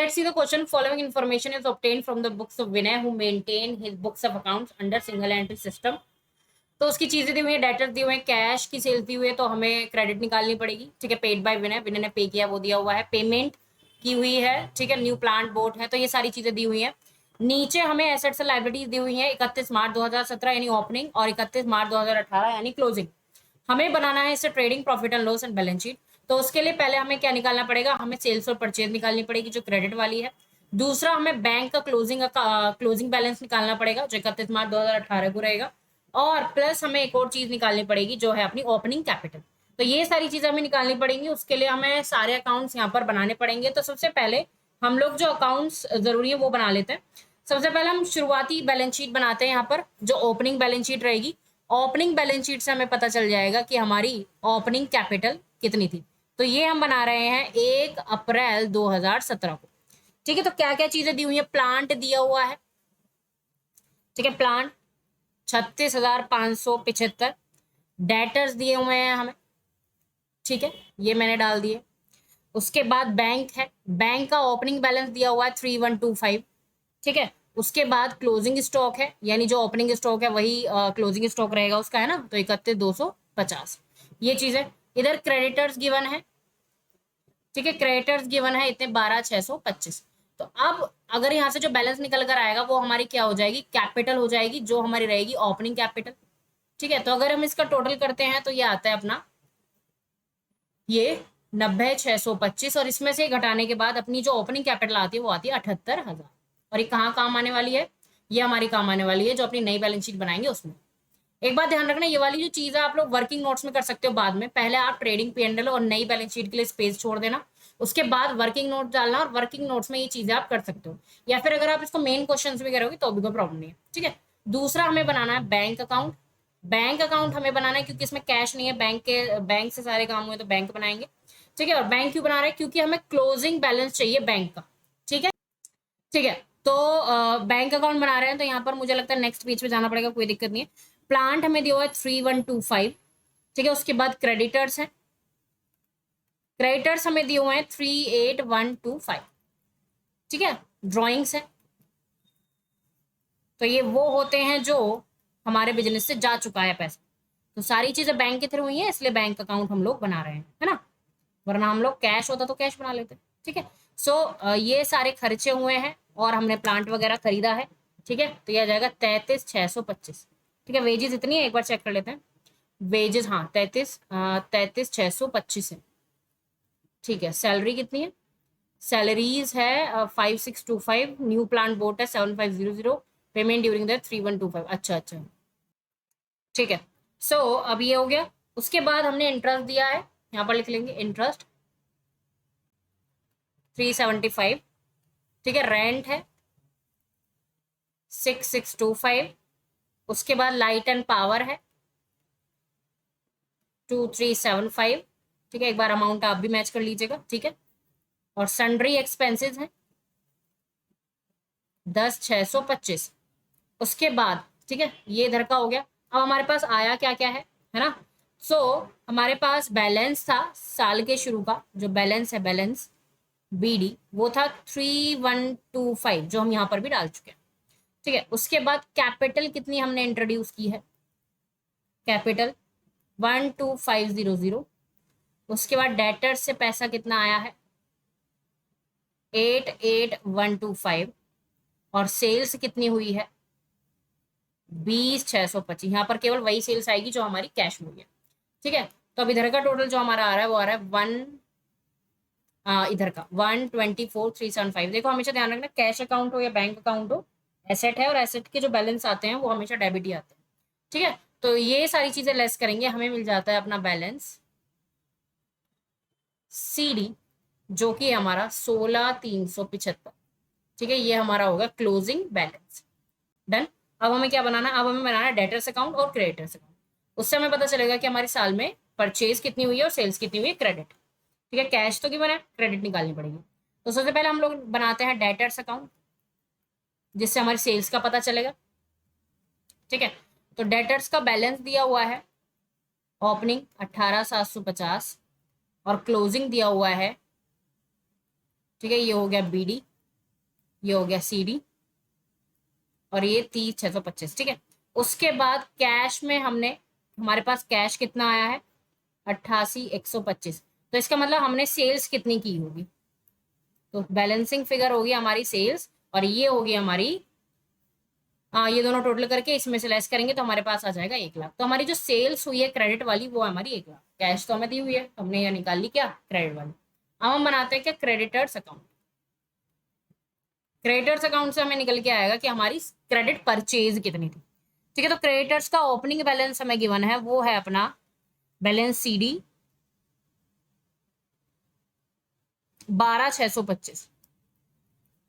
let's see the question. Following information is obtained from the books of Vinay, who maintain his books of accounts under single entry system. तो उसकी चीजें दी हुई है, debtor दी हुए हैं, cash की sales दी हुई है, तो हमें क्रेडिट निकालनी पड़ेगी। ठीक है, पेड बाय विनय, विनय ने पे किया, वो दिया हुआ है, पेमेंट की हुई है। ठीक है, न्यू प्लांट बोट है, तो ये सारी चीजें दी हुई हैं। नीचे हमें एसेट्स और लायबिलिटीज दी हुई है 31 मार्च 2017 यानी ओपनिंग, और 31 मार्च 2018 यानी क्लोजिंग। हमें बनाना है इससे trading profit and loss and balance sheet. तो उसके लिए पहले हमें क्या निकालना पड़ेगा, हमें सेल्स और परचेज निकालनी पड़ेगी जो क्रेडिट वाली है। दूसरा हमें बैंक का क्लोजिंग बैलेंस निकालना पड़ेगा जो 31 मार्च 2018 को रहेगा। और प्लस हमें एक और चीज निकालनी पड़ेगी जो है अपनी ओपनिंग कैपिटल। तो ये सारी चीजें हमें निकालनी पड़ेंगी, उसके लिए हमें सारे अकाउंट्स यहाँ पर बनाने पड़ेंगे। तो सबसे पहले हम लोग जो अकाउंट्स जरूरी है वो बना लेते हैं। सबसे पहले हम शुरुआती बैलेंस शीट बनाते हैं यहाँ पर, जो ओपनिंग बैलेंस शीट रहेगी। ओपनिंग बैलेंस शीट से हमें पता चल जाएगा कि हमारी ओपनिंग कैपिटल कितनी थी। तो ये हम बना रहे हैं 1 अप्रैल 2017 को। ठीक है, तो क्या क्या चीजें दी हुई है, प्लांट दिया हुआ है। ठीक है, प्लांट 36,575, डेटर्स दिए हुए हैं हमें। ठीक है, ये मैंने डाल दिए। उसके बाद बैंक है, बैंक का ओपनिंग बैलेंस दिया हुआ है 3125। ठीक है, उसके बाद क्लोजिंग स्टॉक है, यानी जो ओपनिंग स्टॉक है वही क्लोजिंग स्टॉक रहेगा उसका, है ना, तो 31,250। ये चीज है। इधर क्रेडिटर्स गिवन है। ठीक है, क्रेडिटर्स गिवन है इतने 12,625। तो अब अगर यहाँ से जो बैलेंस निकल कर आएगा वो हमारी क्या हो जाएगी, कैपिटल हो जाएगी, जो हमारी रहेगी ओपनिंग कैपिटल। ठीक है, तो अगर हम इसका टोटल करते हैं तो ये आता है अपना ये 90,625, और इसमें से घटाने के बाद अपनी जो ओपनिंग कैपिटल आती है वो आती है 78,000। और ये कहाँ काम आने वाली है, ये हमारी काम आने वाली है जो अपनी नई बैलेंस शीट बनाएंगे उसमें। एक बात ध्यान रखना, ये वाली जो चीज है आप लोग वर्किंग नोट्स में कर सकते हो बाद में। पहले आप ट्रेडिंग P&L और नई बैलेंस शीट के लिए स्पेस छोड़ देना, उसके बाद वर्किंग नोट डालना, और वर्किंग नोट्स में ये चीजें आप कर सकते हो। या फिर अगर आप इसको मेन क्वेश्चन में करोगे तो भी कोई प्रॉब्लम नहीं है। ठीक है, दूसरा हमें बनाना है बैंक अकाउंट। बैंक अकाउंट हमें बनाना है क्योंकि इसमें कैश नहीं है, बैंक से सारे काम हुए तो बैंक बनाएंगे। ठीक है, और बैंक क्यों बना रहे हैं, क्योंकि हमें क्लोजिंग बैलेंस चाहिए बैंक का। ठीक है, ठीक है, तो बैंक अकाउंट बना रहे हैं, तो यहाँ पर मुझे लगता है नेक्स्ट पेज पे जाना पड़ेगा, कोई दिक्कत नहीं है। प्लांट हमें दिया हुआ है 3125। ठीक है, उसके बाद क्रेडिटर्स है, क्रेडिटर्स हमें दिए हुए हैं 38,125। ठीक है, ड्रॉइंग्स है, तो ये वो होते हैं जो हमारे बिजनेस से जा चुका है पैसा। तो सारी चीजें बैंक के थ्रू हुई है, इसलिए बैंक अकाउंट हम लोग बना रहे हैं, है ना, वरना हम लोग कैश होता तो कैश बना लेते। ठीक है, सो ये सारे खर्चे हुए हैं और हमने प्लांट वगैरह खरीदा है। ठीक है, तो ये आ जाएगा 33,625। ठीक है, वेजेस इतनी है, एक बार चेक कर लेते हैं। वेजेस, हाँ, 33,625 है। ठीक है, सैलरी कितनी है, सैलरीज है 5625, न्यू प्लांट बोट है 7500, पेमेंट ड्यूरिंग द 3125। अच्छा अच्छा, ठीक है, सो अब ये हो गया। उसके बाद हमने इंटरेस्ट दिया है, यहाँ पर लिख लेंगे इंटरेस्ट 375। ठीक है, रेंट है 6625। उसके बाद लाइट एंड पावर है 2375। ठीक है, एक बार अमाउंट आप भी मैच कर लीजिएगा। ठीक है, और सन्ड्री एक्सपेंसेस है 10,625। उसके बाद ठीक है, ये इधर का हो गया। अब हमारे पास आया क्या क्या है ना, सो हमारे पास बैलेंस था साल के शुरू का, जो बैलेंस है, बैलेंस BD, वो था 3125, जो हम यहाँ पर भी डाल चुके हैं। ठीक है, उसके बाद कैपिटल कितनी हमने इंट्रोड्यूस की है, कैपिटल 12,500। उसके बाद डेटर्स से पैसा कितना आया है 88,125, और सेल्स कितनी हुई है 20,625। यहाँ पर केवल वही सेल्स आएगी जो हमारी कैश में हुई है। ठीक है, तो अब इधर का टोटल जो हमारा आ रहा है वो आ रहा है इधर का 124,375। देखो हमेशा ध्यान रखना, कैश अकाउंट हो या बैंक अकाउंट हो, एसेट है, और एसेट के जो बैलेंस आते हैं वो हमेशा डेबिट ही आते हैं। ठीक है, तो ये सारी चीजें लेस करेंगे, हमें मिल जाता है अपना बैलेंस CD, जो कि हमारा 16,375। ठीक है, ये हमारा होगा क्लोजिंग बैलेंस। डन। अब हमें क्या बनाना है, अब हमें बनाना है डेटर्स अकाउंट और क्रेडिटर्स अकाउंट। उससे हमें पता चलेगा कि हमारे साल में परचेज कितनी हुई है और सेल्स कितनी हुई है, क्रेडिट। ठीक है, कैश तो गिवन है, क्रेडिट निकालनी पड़ेगी। तो सबसे पहले हम लोग बनाते हैं डेटर्स अकाउंट, जिससे हमारी सेल्स का पता चलेगा। ठीक है, तो डेटर्स का बैलेंस दिया हुआ है, ओपनिंग 18,750, और क्लोजिंग दिया हुआ है। ठीक है, ये हो गया BD ये हो गया CD, और ये 30,625, ठीक है। उसके बाद कैश में हमने, हमारे पास कैश कितना आया है, 88,125। तो इसका मतलब हमने सेल्स कितनी की होगी, तो बैलेंसिंग फिगर होगी हमारी सेल्स, और ये होगी हमारी, हाँ, ये दोनों टोटल करके इसमें से लेस करेंगे तो हमारे पास आ जाएगा 1 लाख। तो हमारी जो सेल्स हुई है क्रेडिट वाली, वो हमारी 1 लाख। कैश तो हमें दी हुई है, हमने यह निकाल ली क्या, क्रेडिट वाली। अब हम बनाते हैं क्या, क्रेडिटर्स अकाउंट। क्रेडिटर्स अकाउंट से हमें निकल के आएगा कि हमारी क्रेडिट परचेज कितनी थी, ठीक है। तो क्रेडिटर्स का ओपनिंग बैलेंस हमें गिवन है, वो है अपना बैलेंस CD 12,625,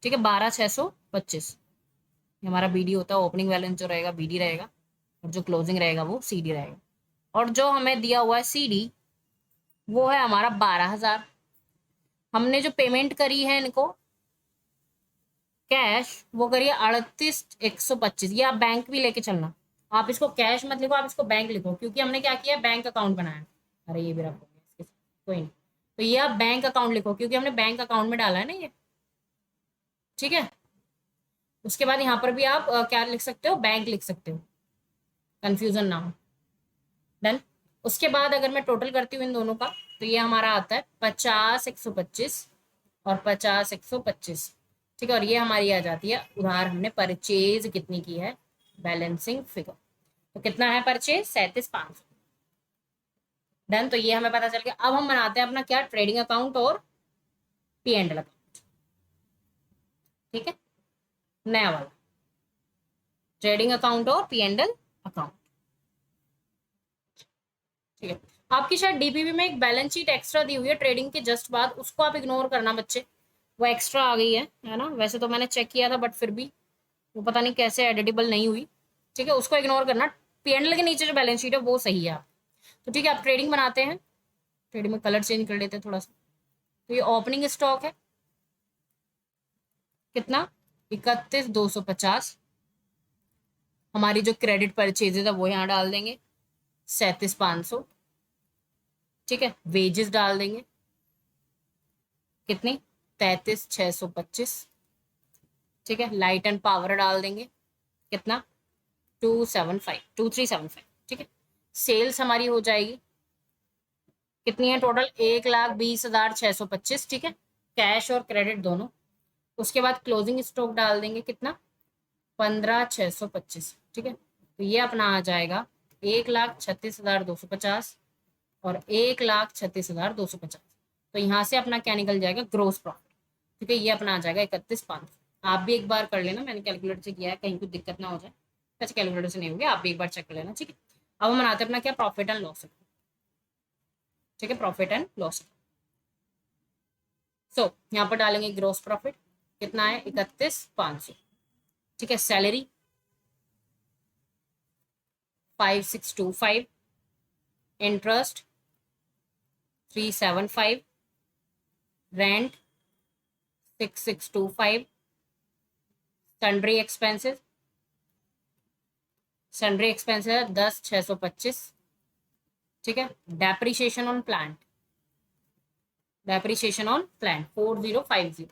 ठीक है, 12,625। हमारा BD होता है, ओपनिंग बैलेंस जो रहेगा BD रहेगा, और जो क्लोजिंग रहेगा वो CD रहेगा। और जो हमें दिया हुआ है CD, वो है हमारा 12,000। हमने जो पेमेंट करी है इनको कैश, वो करिए 38,125। ये आप बैंक भी लेके चलना, आप इसको कैश मत लिखो, आप इसको बैंक लिखो, क्योंकि हमने क्या किया, बैंक अकाउंट बनाया। अरे ये भी रखो, कोई नहीं, तो ये आप बैंक अकाउंट लिखो, क्योंकि हमने बैंक अकाउंट में डाला है ना ये, ठीक है। उसके बाद यहाँ पर भी आप क्या लिख सकते हो, बैंक लिख सकते हो, कंफ्यूजन ना हो। डन। उसके बाद अगर मैं टोटल करती हूँ इन दोनों का, तो ये हमारा आता है 50,125 और 50,125, ठीक है। और ये हमारी आ जाती है उधार, हमने परचेज कितनी की है, बैलेंसिंग फिगर। तो कितना है परचेज, 37,500। डन। तो ये हमें पता चल गया। अब हम बनाते हैं अपना क्या, ट्रेडिंग अकाउंट और P&L अकाउंट, ठीक है, नया वाला ट्रेडिंग अकाउंट और P&L अकाउंट, ठीक है। आपकी शायद DPP में एक बैलेंस शीट एक्स्ट्रा दी हुई है ट्रेडिंग के जस्ट बाद, उसको आप इग्नोर करना बच्चे, वो एक्स्ट्रा आ गई है ना। वैसे तो मैंने चेक किया था, बट फिर भी वो पता नहीं कैसे एडिटेबल नहीं हुई, ठीक है, उसको इग्नोर करना। P&L के नीचे जो बैलेंस शीट है वो सही है। तो ठीक है, आप ट्रेडिंग बनाते हैं, ट्रेडिंग में कलर चेंज कर लेते हैं थोड़ा सा। तो ये ओपनिंग स्टॉक है कितना, 31,250। हमारी जो क्रेडिट परचेजेज है वो यहाँ डाल देंगे, 37,500, ठीक है। वेजेस डाल देंगे कितनी, 33,625, ठीक है। लाइट एंड पावर डाल देंगे कितना, 2375, ठीक है। सेल्स हमारी हो जाएगी कितनी है टोटल, 1,20,625, ठीक है, कैश और क्रेडिट दोनों। उसके बाद क्लोजिंग स्टॉक डाल देंगे कितना, 15,625, ठीक है। तो ये अपना आ जाएगा 1,36,250 और 1,36,250। तो यहाँ से अपना क्या निकल जाएगा, ग्रोस प्रॉफिट, ठीक है। ये अपना आ जाएगा 31,500। आप भी एक बार कर लेना, मैंने कैलकुलेटर से किया है, कहीं कुछ दिक्कत ना हो जाए। अच्छा, कैलकुलेटर से नहीं होगी, आप भी एक बार चेक कर लेना, ठीक है। अब हम बनाते हैं अपना क्या, प्रॉफिट एंड लॉस, ठीक है, प्रॉफिट एंड लॉस। सो यहाँ पर डालेंगे ग्रोस प्रॉफिट कितना है, 31,500, ठीक है। Salary 5,625, interest 375, rent 6,625, sundry expenses, sundry expenses 10,625, ठीक है। Depreciation on plant, depreciation on plant 4,050,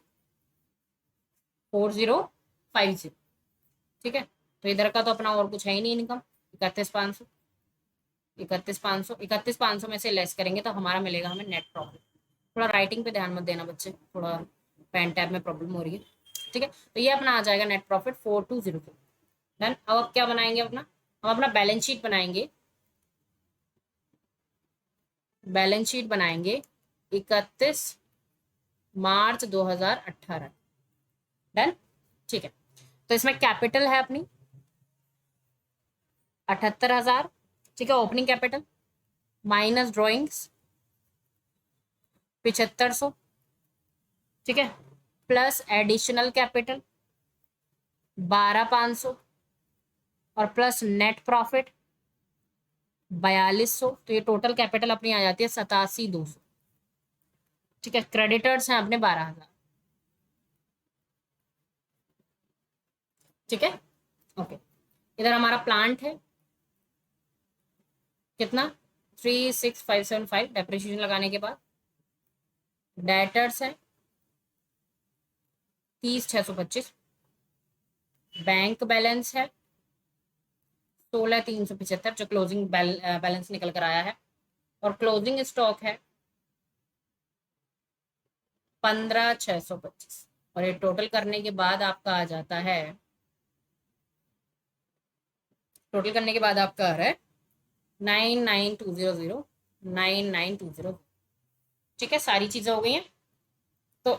4,050, ठीक है। तो इधर का तो अपना और कुछ है ही नहीं इनकम, 31,500, 31,500, 31,500 में से लेस करेंगे तो हमारा मिलेगा हमें नेट प्रॉफिट। थोड़ा राइटिंग पे ध्यान मत देना बच्चे, थोड़ा पेन टैब में प्रॉब्लम हो रही है, ठीक है। तो ये अपना आ जाएगा नेट प्रॉफिट 4,202। डन। अब क्या बनाएंगे अपना, हम अपना बैलेंस शीट बनाएंगे, बैलेंस शीट बनाएंगे 31 मार्च 2018। डन, ठीक है। तो इसमें कैपिटल है अपनी 78,000, ठीक है, ओपनिंग कैपिटल, माइनस ड्रॉइंग्स 7,500, ठीक है, प्लस एडिशनल कैपिटल 12,500, और प्लस नेट प्रॉफिट 4,200। तो ये टोटल कैपिटल अपनी आ जाती है 87,200, ठीक है। क्रेडिटर्स हैं अपने 12,000, ठीक है, ओके। इधर हमारा प्लांट है कितना, 36,575 डेप्रिसिएशन लगाने के बाद। डेटर्स है 30,625। बैंक बैलेंस है 16,375 जो क्लोजिंग बैलेंस निकल कर आया है, और क्लोजिंग स्टॉक है 15,625, और ये टोटल करने के बाद आपका आ जाता है, टोटल करने के बाद आपका आ रहा है 99,200, 99,200। ठीक है, सारी चीजें हो गई हैं। तो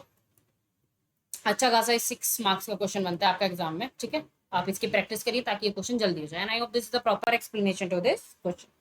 अच्छा खासा 6 मार्क्स का क्वेश्चन बनता है आपका एग्जाम में। ठीक है, आप इसकी प्रैक्टिस करिए ताकि ये क्वेश्चन जल्दी हो जाए। And I hope this is the proper explanation to this question.